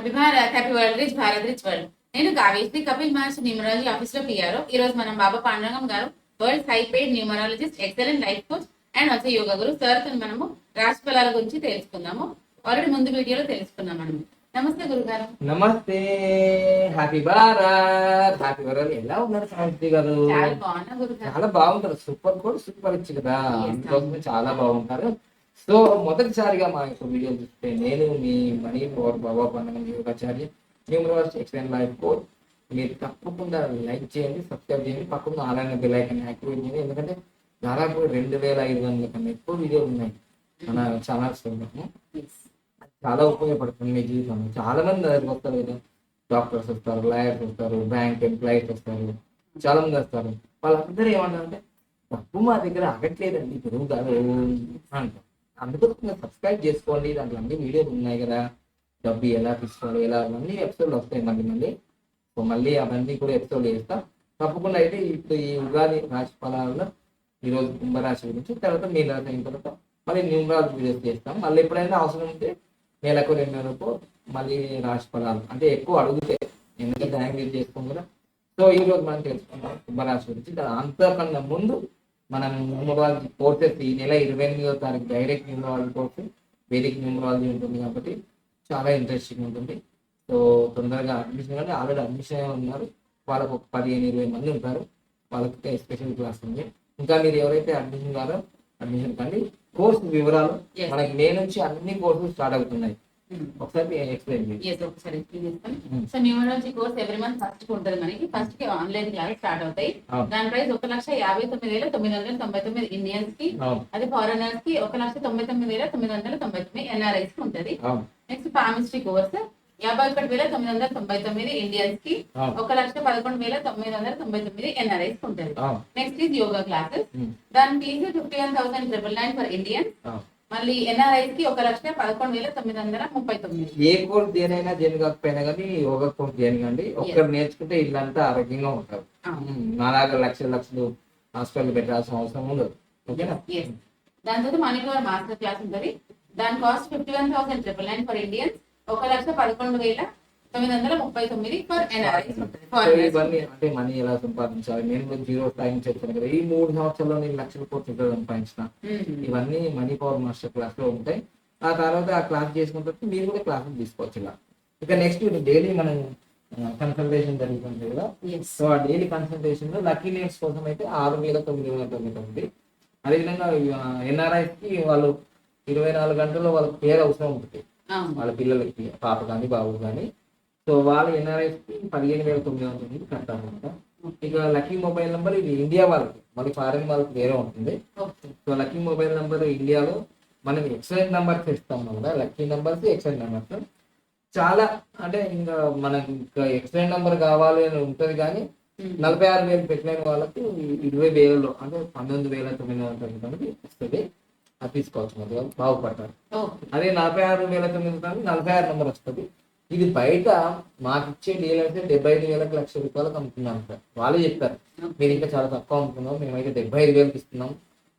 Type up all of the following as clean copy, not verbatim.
Happy Bharat, happy world, rich Bharat, rich world. నేను కావేశ్రీ కపిల్ మహర్షి numerology office లో PR. ఈ రోజు మనం బాబా పాండురంగం గారు, world high paid numerologist, excellent life coach and also yoga Guru sir తో మనము రాశి ఫలాల గురించి తెలుసుకుందాము. ఆల్రెడీ ముందు వీడియోలో తెలుసుకున్నాం మనం. నమస్తే గురుగారు. నమస్తే, హ్యాపీ భారత్, హ్యాపీ వరల్డ్. ఎలా ఉన్నారు సావిత్రి గారు? చాలా బాగున్నా గురుగారు. చాలా బాగుంటారు. సూపర్ కూడా సూపర్ ఇచ్చి కదా, అందుకోసమే చాలా బాగుంటారు. సో మొదటిసారిగా మా యొక్క వీడియో చూస్తే నేను మీ మనీ పవర్ బాబా పండుగ యోగాచార్య న్యూమరాలజీ ఎక్సలెంట్ లైఫ్ కోచ్. మీరు తప్పకుండా లైక్ చేయండి, సబ్స్క్రైబ్ చేయండి, పక్కన ఆన్లైన్ బెల్ ఐకాన్ యాక్టివేట్ చేయండి. ఎందుకంటే దాదాపు 2500 కన్నా ఎక్కువ వీడియోలు ఉన్నాయి మన ఛానల్స్ లో. చాలా ఉపయోగపడుతుంది మీ జీవితంలో. చాలా మంది దగ్గరికి వస్తారు కదా, డాక్టర్స్ వస్తారు, లాయర్స్ వస్తారు, బ్యాంక్ ఎంప్లాయీస్ వస్తారు, చాలా మంది వస్తారు. వాళ్ళందరూ ఏమంటారంటే డబ్బు మా దగ్గర ఆగట్లేదండి గురువు గారు అంటారు. అందుకోసం సబ్స్క్రైబ్ చేసుకోండి, దాంట్లో అన్ని వీడియోలు ఉన్నాయి కదా, డబ్బు ఎలా తీసుకోవాలి, ఎలా అన్ని ఎపిసోడ్లు వస్తాయి మళ్ళీ. సో మళ్ళీ అవన్నీ కూడా ఎపిసోడ్ చేస్తా తప్పకుండా. అయితే ఇప్పుడు ఈ ఉగాది రాశి ఫలాలలో ఈరోజు కుంభరాశి గురించి, తర్వాత మీ రాశి అయిన తర్వాత మళ్ళీ న్యూమరాలజీ వీడియోస్ చేస్తాం. మళ్ళీ ఎప్పుడైనా అవసరం ఉంటే నెలకు 2 నెలలకు మళ్ళీ రాశి ఫలాలు అంటే ఎక్కువ అడుగుతాయి, ఎందుకంటే హ్యాంగ్ చేసుకోం కదా. సో ఈ రోజు మనం తెలుసుకుంటాం కుంభరాశి గురించి. అంతకన్నా ముందు మనం న్యూమరాలజీ కోర్సెస్ ఈ నెల 28వ తారీఖు డైరెక్ట్ న్యూమరాలజీ కోర్సు, వేదిక న్యూమరాలజీ ఉంటుంది కాబట్టి చాలా ఇంట్రెస్టింగ్ ఉంటుంది. సో తొందరగా అడ్మిషన్ కానీ ఆల్రెడీ అడ్మిషన్ ఉన్నారు, వాళ్ళకు ఒక 15-20 మంది ఉంటారు, వాళ్ళకి స్పెషల్ క్లాస్ ఉంది. ఇంకా మీరు ఎవరైతే అడ్మిషన్ కారో అడ్మిషన్ కండి. కోర్సు వివరాలు మనకి మే నుంచి అన్ని కోర్సులు స్టార్ట్ అవుతున్నాయి. ఒకసారి ఎక్స్ప్లెయిన్ చేయండి. So numerology course every month first కి ఉంటుంది. మనకి ఫస్ట్ కి ఆన్లైన్ క్లాస్ స్టార్ట్ అవుతాయి. దాని ప్రైస్ 1,59,999 ఇండియన్స్ కి, అది ఫారినర్స్ కి 1,99,999 ఎన్ఆర్ఐస్ కి ఉంటది. నెక్స్ట్ పామిస్ట్రీ కోర్స్ 51,999 ఇండియన్స్ కి, 1,11,999 ఎన్ఆర్ఐస్ కి ఉంటది. Next is yoga classes. దాని ఫీజు 51,999 ఫర్ ఇండియన్స్. మళ్ళీ ఎన్ఆర్ఐస్ కి 1,11,999. ఏ కోర్స్ దేనైనా దేని కాకపోయినా కానీ యోగా కోర్స్ దేనికండి ఒక్కరు నేర్చుకుంటే ఇల్లంతా ఆరోగ్యంగా ఉంటారు. నాలాగా లక్షలు హాస్పిటల్ పెట్టాల్సిన అవసరం ఉండదు. ఓకేనా? దాని తర్వాత మనీ పవర్ మాస్టర్ క్లాస్ ఉంటుంది. దాని cost 51,999 for Indians, 1,11,999 for NRIs ఉంటుంది. ఇవన్నీ అంటే మనీ ఎలా సంపాదించాలి, నేను జీరో స్థాయి నుంచి చెప్తాను కదా, ఈ 3 సంవత్సరాల్లో నేను లక్షల కోట్లు సంపాదించిన ఇవన్నీ మనీ పవర్ మాస్టర్ క్లాస్ లో ఉంటాయి. ఆ తర్వాత ఆ క్లాస్ చేసుకున్న తర్వాత మీరు కూడా క్లాసులు తీసుకోవచ్చు ఇలా. ఇక నెక్స్ట్ డైలీ మనం కన్సల్టేషన్ జరుగుతుంది కదా. సో ఆ డైలీ కన్సల్టేషన్ లో లక్కీ నేమ్స్ కోసం అయితే 6,999. అదేవిధంగా ఎన్ఆర్ఐస్ కి వాళ్ళు 24 గంటల్లో వాళ్ళకి పేరు అవసరం ఉంటుంది, వాళ్ళ పిల్లలకి, పాప కానీ బాబు కానీ. సో వాళ్ళ ఎన్ఆర్ఐస్ కి 15,999 కట్టాలన్నమాట. ఇక లక్కీ మొబైల్ నెంబర్ ఇది ఇండియా వాళ్ళకి, మళ్ళీ ఫారెన్ వాళ్ళకి వేరే ఉంటుంది. సో లక్కీ మొబైల్ నెంబర్ ఇండియాలో మనం ఎక్సలెంట్ నెంబర్స్ ఇస్తాం కదా, లక్కీ నెంబర్స్ ఎక్సలెంట్ నెంబర్స్. చాలా అంటే ఇంకా మనకి ఇంకా ఎక్సలెంట్ నెంబర్ కావాలి అని ఉంటుంది కానీ 46,000 పెట్టలేని వాళ్ళకి 20,000 అంటే 19,999 వస్తుంది. అది తీసుకోవచ్చు, మరి బాగుపడతారు. అదే 46,999 46 నెంబర్ వస్తుంది. ఇది బయట మాకు ఇచ్చే డీలర్స్ 75,000 లక్ష రూపాయలకు అమ్ముతున్నాం సార్. వాళ్ళే చెప్పారు మీరు ఇంకా చాలా తక్కువ అమ్ముతున్నాం, మేమైతే 75,000 ఇస్తున్నాం,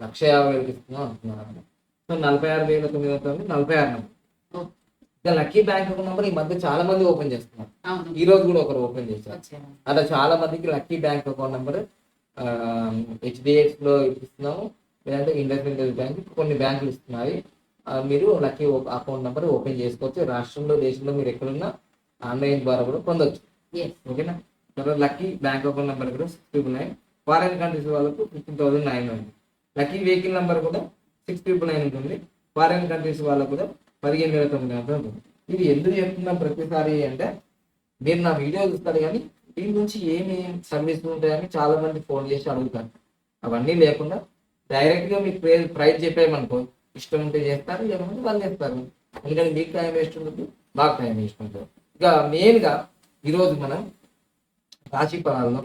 1,50,000 ఇస్తున్నాం అంటున్నారు. So 46,999 46 number. ఇంకా లక్కీ బ్యాంక్ అకౌంట్ నెంబర్ ఈ మధ్య చాలా మంది ఓపెన్ చేస్తున్నారు. ఈ రోజు కూడా ఒకరు ఓపెన్ చేశారు. అలా చాలా మందికి lucky bank account number HDFC లో ఇస్తున్నాము, లేదంటే ఇండస్ఇండ్ బ్యాంక్, కొన్ని బ్యాంకులు ఇస్తున్నాయి. మీరు లక్కీ అకౌంట్ నెంబర్ ఓపెన్ చేసుకోవచ్చు. రాష్ట్రంలో, దేశంలో మీరు ఎక్కడున్నా ఆన్లైన్ ద్వారా కూడా పొందొచ్చు. ఓకేనా? తర్వాత లక్కీ బ్యాంక్ అకౌంట్ నెంబర్ కూడా 699. ఫారెన్ కంట్రీస్ వాళ్ళకు 15,900. లక్కీ వెహికల్ నెంబర్ కూడా 699 ఉంటుంది. ఫారెన్ కంట్రీస్ వాళ్ళకు కూడా 15,900 ఉంటుంది. ఇది ఎందుకు చెప్తున్నాం ప్రతిసారి అంటే, మీరు నా వీడియో చూస్తారు కానీ దీని నుంచి ఏమి సర్వీస్ ఉంటాయని చాలా మంది ఫోన్ చేసి అడుగుతారు. అవన్నీ లేకుండా డైరెక్ట్ గా మీకు ప్రైస్ చెప్పేయమనుకో, ఇష్టం ఉంటే చేస్తారు, లేకపోతే వాళ్ళు చేస్తారు. ఎందుకంటే మీకు టైం వేస్ట్ ఉంటుంది, మాకు టైం వేస్ట్ ఉంటుంది. ఇక మెయిన్ గా ఈరోజు మనం రాశి ఫలాల్లో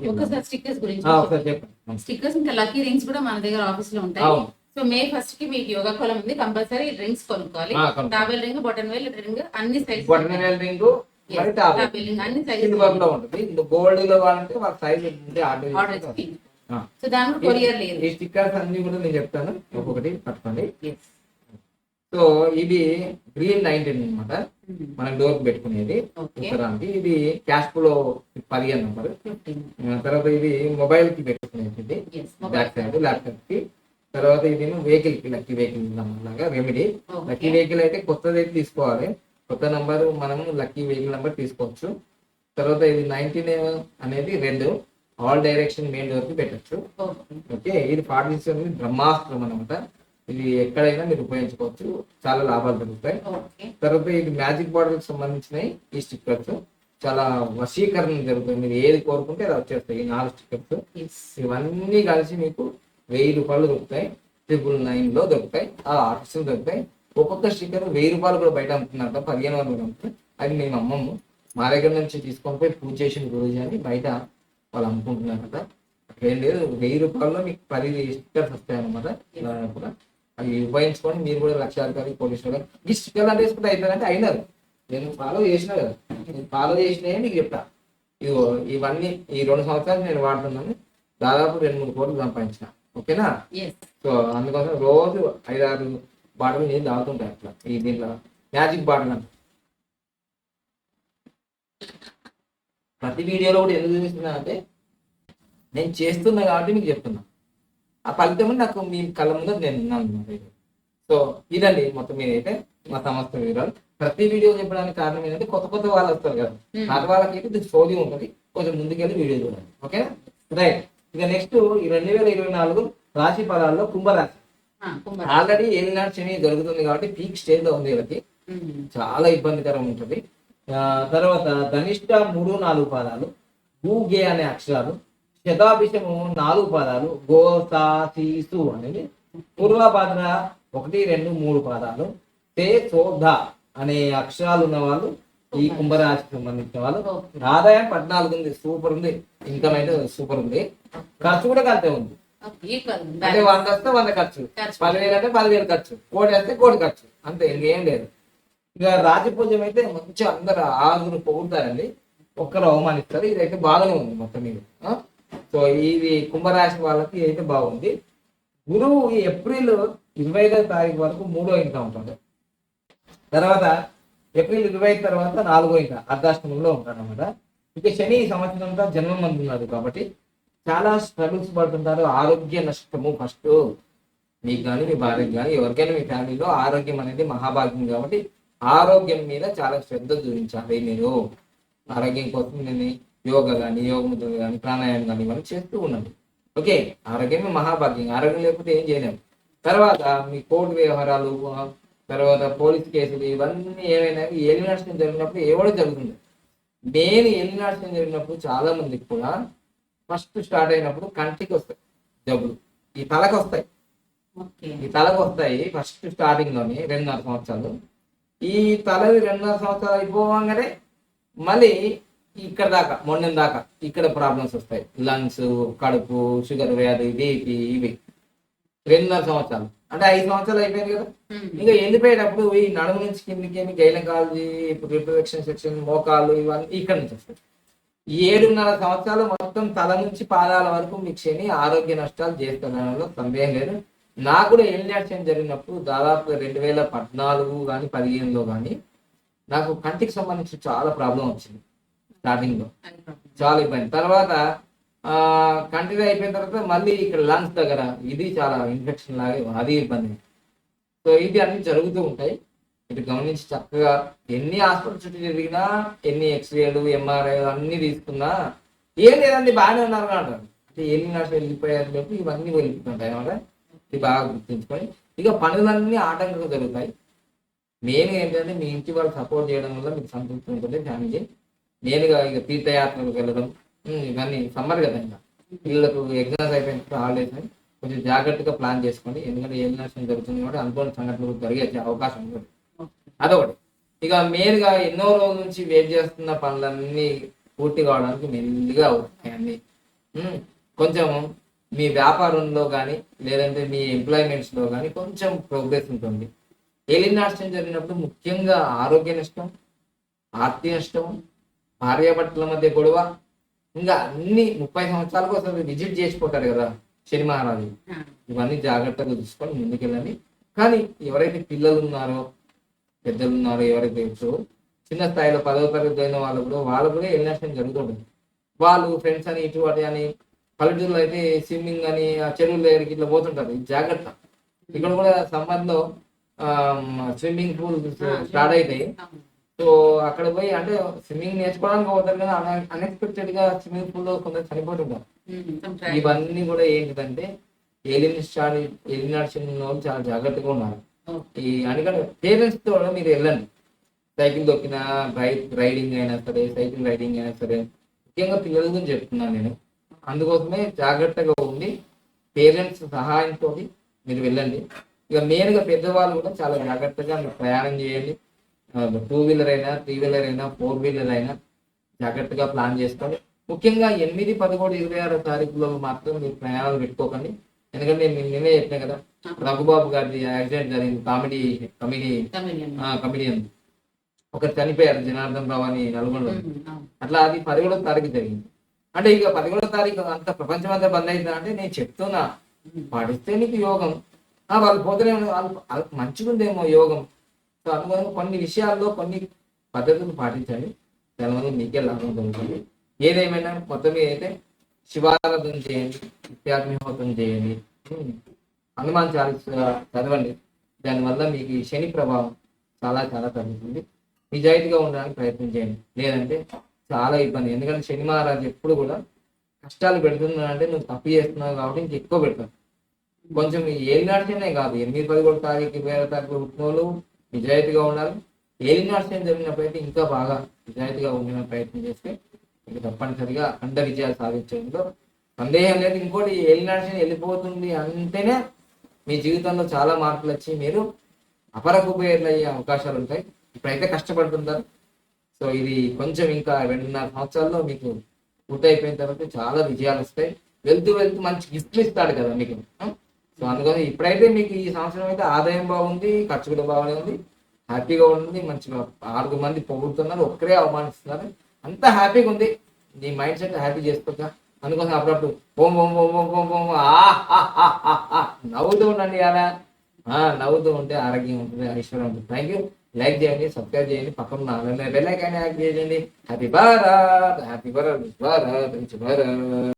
స్టిక్కర్స్ గురించి చెప్పండి. స్టిక్కర్స్ ఇంకా లక్కీ రింగ్స్ కూడా మన దగ్గర ఆఫీస్ లో ఉంటాయి. సో మే 1st కి మీకు యోగా కోలం ఉంది, కంపల్సరీ రింగ్స్ కొనుక్కోవాలి. టాబెల్ రింగ్, బటన్ వేల్ రింగ్, అన్ని సైజ్ బటన్ వేల్ రింగ్, అన్ని సైజ్ ఉంటుంది. గోల్డ్ లో వాళ్ళంటే వాళ్ళ సైజ్ ఆర్డర్. సో దానికి కొరియర్ లేదు. ఈ స్టిక్కర్స్ అన్ని కూడా నేను చెప్తాను, ఒక్కొక్కటి పట్టుకోండి. సో ఇది గ్రీన్ 19 అనమాట, మనం డోర్ పెట్టుకునేది ఉత్తరానికి. ఇది క్యాష్ ఫ్లో 15 నెంబర్. తర్వాత ఇది మొబైల్ కి పెట్టుకునేది, బ్యాక్ సైడ్ ల్యాప్టాప్ కి. తర్వాత ఇది వెహికల్ కి, లక్కీ వెహికల్ లాగా రెమెడీ. లక్కీ వెహికల్ అయితే కొత్తది అయితే తీసుకోవాలి, కొత్త నంబర్ మనము లక్కీ వెహికల్ నెంబర్ తీసుకోవచ్చు. తర్వాత ఇది 19 అనేది red, all direction main door కి పెట్టచ్చు. ఓకే, ఇది 47 బ్రహ్మాస్త్రం అనమాట. ఇది ఎక్కడైనా మీరు ఉపయోగించుకోవచ్చు, చాలా లాభాలు దొరుకుతాయి. తర్వాత ఇది మ్యాజిక్ బాటిల్ కి సంబంధించినవి. ఈ స్టిక్కర్స్ చాలా వశీకరణ జరుగుతుంది, మీరు ఏది కోరుకుంటే అది వచ్చేస్తాయి. ఈ 4 స్టిక్కర్స్ ఇవన్నీ కలిసి మీకు 1000 రూపాయలు దొరుకుతాయి. 999 లో దొరుకుతాయి, ఆ ఆర్టిస్ట్ దొరుకుతాయి. ఒక్కొక్క స్టిక్కర్ 1000 రూపాయలు కూడా బయట అమ్ముతున్నారు, 1500 అమ్ముతాయి. అది మేము అమ్మము, మా దగ్గర నుంచి తీసుకొని పోయి పూజ చేసిన రోజు అని బయట వాళ్ళు అమ్ముకుంటున్నారు కదా. అట్లేం లేదు, 1000 రూపాయల్లో మీకు 10 స్టిక్కర్స్ వస్తాయి అనమాట. కూడా అవి ఉపయోగించుకొని మీరు కూడా లక్షాధికారి, కోటీశ్వర ఈ స్టిక్కర్లు అంటే వేసుకుంటే అవుతారంటే అయినారు. నేను ఫాలో చేసినా కదా, నేను ఫాలో చేసినా మీకు చెప్తా. ఇదిగో ఇవన్నీ ఈ 2 సంవత్సరాలు నేను వాడుతున్నాను, దాదాపు 2-3 కోట్లు సంపాదించిన. ఓకేనా? సో అందుకోసం రోజు 5-6 బాటిల్ నేను తాగుతుంటాయి అట్లా. ఈ దీంట్లో మ్యాజిక్ బాటిల్ అంటే ప్రతి వీడియోలో కూడా ఎందుకు చూపిస్తున్నా అంటే నేను చేస్తున్నా కాబట్టి మీకు చెప్తున్నా. ఆ ఫలితం నాకు మీ కళ్ళ ముందు నేను ఉన్నాను అనమాట. సో ఇదండి మొత్తం మీదైతే మా సంస్థ వివరాలు. ప్రతి వీడియో చెప్పడానికి కారణం ఏంటంటే కొత్త కొత్త వాళ్ళు వస్తారు కదా, పాత వాళ్ళకైతే ఇది సోది ఉంటుంది, కొంచెం ముందుకెళ్ళి వీడియో చూడండి. ఓకేనా? రైట్. ఇక నెక్స్ట్ ఈ 2024 రాశి ఫలాల్లో కుంభరాశి. ఆల్రెడీ ఏలినాడు శని జరుగుతుంది కాబట్టి పీక్ స్టేజ్ లో ఉంది వీళ్ళకి, చాలా ఇబ్బందికరం ఉంటుంది. తర్వాత ధనిష్ట 3-4 పాదాలు, గు గే అనే అక్షరాలు, శతాభిషము 4 పాదాలు, గో సా సి సు అనేది, పూర్వభాద్ర 1-2-3 పాదాలు, తే సో ధ అనే అక్షరాలు ఉన్న వాళ్ళు ఈ కుంభరాశికి సంబంధించిన వాళ్ళు. ఆదాయం 14 ఉంది, సూపర్ ఉంది. ఇన్కమ్ అయితే సూపర్ ఉంది. ఖర్చు కూడా అంతే ఉంది, అంటే 100 వస్తే 100 ఖర్చు, 10,000 అంటే 10,000 ఖర్చు, 1,00,00,000 వస్తే 1,00,00,000 ఖర్చు, అంతే, ఇంకేం లేదు. ఇక రాజపూజ్యం అయితే మంచిగా అందరు ఆరుగురు పొగుడతారండి, ఒక్కరు అవమానిస్తారు. ఇదైతే బాగానే ఉంది మొత్తం మీద. సో ఇది కుంభరాశి వాళ్ళకి అయితే బాగుంది. గురువు ఈ ఏప్రిల్ 25వ తారీఖు వరకు 3వ ఇంట ఉంటాడు. తర్వాత ఏప్రిల్ 25 తర్వాత 4వ ఇంట అర్ధాష్టమంలో ఉంటాడు అనమాట. ఇక శని ఈ సంవత్సరం అంతా జన్మం అందున్నాడు కాబట్టి చాలా స్ట్రగుల్స్ పడుతుంటారు. ఆరోగ్య నష్టము ఫస్ట్ మీకు కానీ మీ భార్యకి కానీ ఎవరికైనా మీ ఫ్యామిలీలో ఆరోగ్యం అనేది మహాభాగ్యం కాబట్టి ఆరోగ్యం మీద చాలా శ్రద్ధ చూపించాలి. మీరు ఆరోగ్యం కోసం నేను యోగా కానీ, యోగ ముద్రలు కానీ, ప్రాణాయామం కానీ ఇవన్నీ చేస్తూ ఉండండి. ఓకే, ఆరోగ్యమే మహాభాగ్యం, ఆరోగ్యం లేకపోతే ఏం చేయలేము. తర్వాత మీ కోర్టు వ్యవహారాలు, తర్వాత పోలీస్ కేసులు ఇవన్నీ ఏమైనా ఎలిమినేషన్ జరిగినప్పుడు ఏవో జరుగుతుంది. నేను ఎలిమినేషన్ జరిగినప్పుడు చాలా మందికి కూడా ఫస్ట్ స్టార్ట్ అయినప్పుడు కంటికి వస్తాయి జబ్బులు, ఈ తలకు వస్తాయి. ఈ తలకు వస్తాయి ఫస్ట్ స్టార్టింగ్ లోనే 2.5 సంవత్సరాలు. ఈ తలది 2.5 సంవత్సరాలు అయిపోగానే మళ్ళీ ఇక్కడ దాకా మొన్న దాకా ఇక్కడ ప్రాబ్లమ్స్ వస్తాయి, లంగ్స్, కడుపు, షుగర్ వ్యాధి, బీపీ, ఇవి 2.5 సంవత్సరాలు. అంటే 5 సంవత్సరాలు అయిపోయింది కదా. ఇంకా వెళ్ళిపోయేటప్పుడు ఈ నడుము నుంచి కిందికి గైనకాలజీ, రిప్రొడక్షన్ సెక్షన్, మోకాళ్ళు ఇవన్నీ ఇక్కడ నుంచి వస్తాయి. 7.5 సంవత్సరాలు మొత్తం తల నుంచి పాదాల వరకు మీకు శని ఆరోగ్య నష్టాలు చేస్తున్న సందేహం లేదు. నాకు కూడా ఎలిమినేషన్ జరిగినప్పుడు దాదాపు 2014 కానీ 15లో కానీ నాకు కంటికి సంబంధించి చాలా ప్రాబ్లం వచ్చింది. స్టార్టింగ్ లో చాలా ఇబ్బంది. తర్వాత కంటిన్యూ అయిపోయిన తర్వాత మళ్ళీ ఇక్కడ లంగ్స్ దగ్గర ఇది చాలా ఇన్ఫెక్షన్ లాగా, అది ఇబ్బంది. సో ఇది అన్ని జరుగుతూ ఉంటాయి. ఇటు గమనించి చక్కగా ఎన్ని హాస్పిటల్ చుట్టూ తిరిగినా, ఎన్ని ఎక్స్రేలు, ఎంఆర్ఐ అన్ని తీసుకున్నా ఏం లేదండి బాగానే ఉన్నారు అంటారు. అంటే ఎలిమినేషన్ వెళ్ళిపోయారు, ఇవన్నీ వెళ్ళిపోతుంటాయి అన్నమాట. ఇది బాగా గుర్తుంచుకొని ఇక పనులన్నీ ఆటంకంగా జరుగుతాయి. మెయిన్ ఏంటంటే మీ ఇంటి వాళ్ళు సపోర్ట్ చేయడం వల్ల మీకు సంతృప్తి ఉంటుంది ఫ్యామిలీ. నేనుగా ఇక తీర్థయాత్రలకు వెళ్ళడం, ఇవన్నీ సమ్మర్ కదా, ఇంకా వీళ్ళకు ఎగ్జామ్స్ అయిపోయిన హాలిడేస్ అని కొంచెం జాగ్రత్తగా ప్లాన్ చేసుకోండి. ఎందుకంటే ఎలిమినేషన్ జరుగుతుంది కాబట్టి అనుకోని సంఘటనలు జరిగే అవకాశం ఉంటుంది. అదొకటి. ఇక మెయిన్గా ఎన్నో రోజుల నుంచి వెయిట్ చేస్తున్న పనులన్నీ పూర్తి కావడానికి మెల్లిగా అవుతాయండి. కొంచెం మీ వ్యాపారంలో కానీ లేదంటే మీ ఎంప్లాయ్మెంట్స్లో కానీ కొంచెం ప్రోగ్రెస్ ఉంటుంది. ఎలిమినేషన్ జరిగినప్పుడు ముఖ్యంగా ఆరోగ్య నష్టం, ఆర్థిక నష్టం, భార్యాభర్తల మధ్య గొడవ, ఇంకా అన్ని 30 సంవత్సరాల కోసం విజిట్ చేసిపోతారు కదా శని మహారాజు. ఇవన్నీ జాగ్రత్తగా చూసుకొని ముందుకెళ్ళండి. కానీ ఎవరైతే పిల్లలు ఉన్నారో పెద్దలు ఉన్నారో ఎవరైతే ఇప్పుడు చిన్న స్థాయిలో 10వ తరగతి అయిన వాళ్ళు కూడా ఎలిమినేషన్ జరుగుతుంటుంది. వాళ్ళు ఫ్రెండ్స్ అని ఇటు అటు అని పల్లెటూరులో అయితే స్విమ్మింగ్ అని ఆ చెరువుల దగ్గరికి ఇట్లా పోతుంటారు. ఇది జాగ్రత్త. ఇక్కడ కూడా సమ్మర్ లో స్విమ్మింగ్ పూల్ స్టార్ట్ అవుతాయి. సో అక్కడ పోయి అంటే స్విమ్మింగ్ నేర్చుకోవడానికి పోతారు కదా, అన్ఎక్స్పెక్టెడ్ గా స్విమ్మింగ్ పూల్ లో కొందరు చనిపోతుంటారు. ఇవన్నీ కూడా ఏంటిదంటే ఎలిమినేషన్ వాళ్ళు చాలా జాగ్రత్తగా ఉన్నారు. అందుకని పేరెంట్స్ తో మీరు వెళ్ళండి. సైకిల్ దొక్కిన రైడింగ్ అయినా సరే, సైకిల్ రైడింగ్ అయినా సరే, ముఖ్యంగా పిల్లల గురించి చెప్తున్నాను నేను. అందుకోసమే జాగ్రత్తగా ఉండి పేరెంట్స్ సహాయంతో మీరు వెళ్ళండి. ఇక మెయిన్గా పెద్దవాళ్ళు కూడా చాలా జాగ్రత్తగా మీరు ప్రయాణం చేయండి. 2 వీలర్ అయినా, 3 వీలర్ అయినా, 4 వీలర్ అయినా జాగ్రత్తగా ప్లాన్ చేసుకోండి. ముఖ్యంగా 8, 11, 26 తారీఖులో మాత్రం మీరు ప్రయాణాలు పెట్టుకోకండి. ఎందుకంటే నేను నిన్నే చెప్పినా కదా, రఘుబాబు గారి యాక్సిడెంట్ జరిగింది. కమిడియన్ ఒకరు చనిపోయారు, జనార్దన్ రావు అని నల్గొండలో. అట్లా అది 11వ తారీఖు జరిగింది. అంటే ఇక 11వ తారీఖు అంత ప్రపంచం అంతా బంద్ అవుతుందా అంటే నేను చెప్తున్నా, పాటిస్తే నీకు యోగం. వాళ్ళు పోతేనే వాళ్ళకి మంచిగుందేమో యోగం. సో అందువల్ల కొన్ని విషయాల్లో కొన్ని పద్ధతులు పాటించండి, దానివల్ల మీకే లాభం జరుగుతుంది. ఏదేమైనా మొత్తం మీద అయితే శివారాధన చేయండి, నిత్యాగ్నిహోత్రం చేయండి, హనుమాన్ చాలీసా చదవండి. దానివల్ల మీకు ఈ శని ప్రభావం చాలా చాలా తగ్గుతుంది. నిజాయితీగా ఉండడానికి ప్రయత్నం చేయండి, లేదంటే చాలా ఇబ్బంది. ఎందుకంటే శని మహారాజు ఎప్పుడు కూడా కష్టాలు పెడుతున్నాడంటే నువ్వు తప్పు చేస్తున్నావు కాబట్టి ఇంక ఎక్కువ పెడతావు. కొంచెం ఏలినాడ్చనే కాదు, 8, 11 తారీఖు 20వ తారీఖు పుట్టిన వాళ్ళు నిజాయితీగా ఉండాలి. ఏలినాడ్చన జరిగినప్పుడైతే ఇంకా బాగా నిజాయితీగా ఉండే ప్రయత్నం చేస్తే మీకు తప్పనిసరిగా అఖండ విజయాలు సాధించడంలో సందేహం లేదు. ఇంకోటి ఏలినాడ్చన వెళ్ళిపోతుంది అంటేనే మీ జీవితంలో చాలా మార్పులు వచ్చి మీరు అపర కుబేర్లు అయ్యే అవకాశాలు ఉంటాయి. ఇప్పుడైతే కష్టపడుతుంటారు. సో ఇది కొంచెం ఇంకా 2.5 సంవత్సరాల్లో మీకు పూర్తయిపోయిన తర్వాత చాలా విజయాలు వస్తాయి. వెళ్తూ మంచి గిఫ్ట్లు ఇస్తాడు కదా మీకు. సో అందుకని ఇప్పుడైతే మీకు ఈ సంవత్సరం అయితే ఆదాయం బాగుంది, ఖర్చు కూడా బాగానే ఉంది, హ్యాపీగా ఉంటుంది. మంచిగా 6 మంది పొగుడుతున్నారు, ఒక్కరే అవమానిస్తున్నారు, అంతా హ్యాపీగా ఉంది. నీ మైండ్ సెట్ హ్యాపీ చేసుకోక. అందుకోసం అప్పుడప్పుడు ఓం ఓం ఓం ఓం ఓం ఓం నవ్వుతూ ఉండండి. అలా నవ్వుతూ ఉంటే ఆరోగ్యం ఉంటుంది, ఐశ్వర్యం ఉంటుంది. Thank you. లైక్ చేయండి, సబ్స్క్రైబ్ చేయండి, పక్కన బెల్ ఐకాన్ యాక్టివేట్ చేయండి. Happy Bharat, happy Bharat, Bharat.